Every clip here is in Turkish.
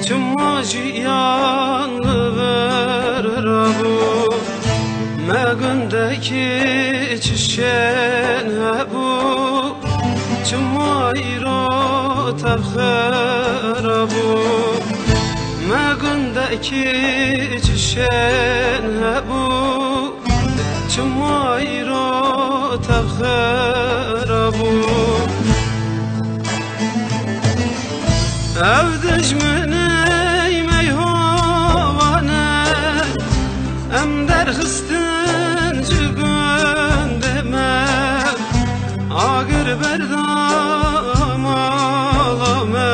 Cumacıyanlı verir bu Megündeki çişen bu Cumayro tevher bu Megündeki çişen bu Cumayro tevher bu Evdej meney meyhavane Em derxistin cügün deme Agır berdam ağlame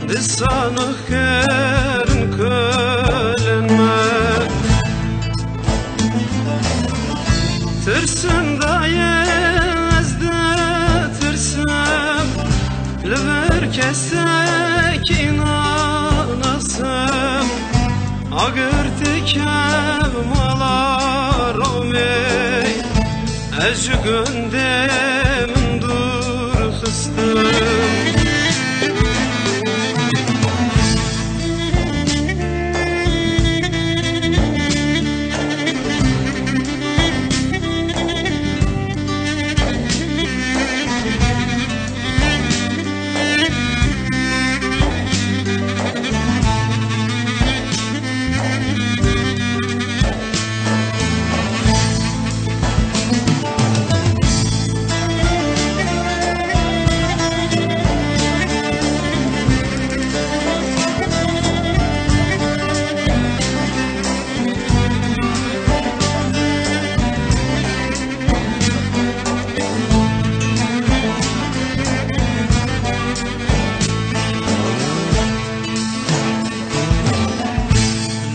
Disanık kerin kölenme Tırsım dayezde tırsım Lüver kesek inanasım Agır tekev malar omey Ecü göndemin dur xıstım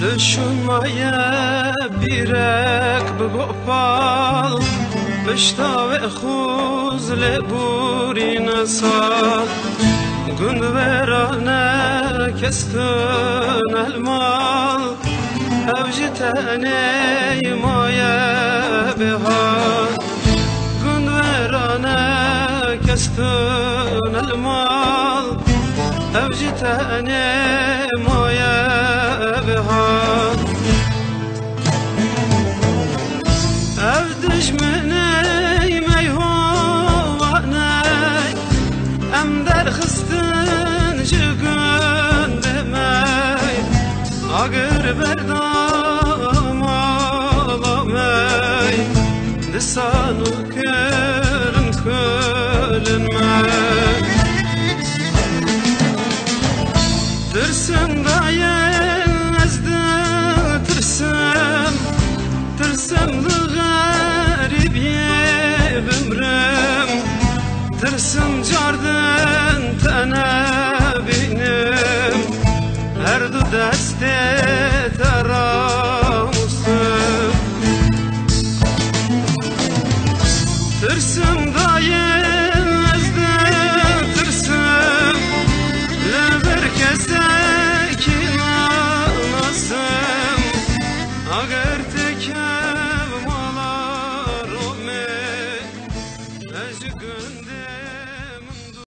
Lüşunmaya birek bgopal Bişta ve khuzle burine sal Gün verane kestin elmal Evci teney maya behal Gün verane kestin elmal Evci teney maya behal Evdej meney meyhavaney Em derxistin cügün demey Agır berdam ağlamey Disanı kerin kölenmey Tırsın daye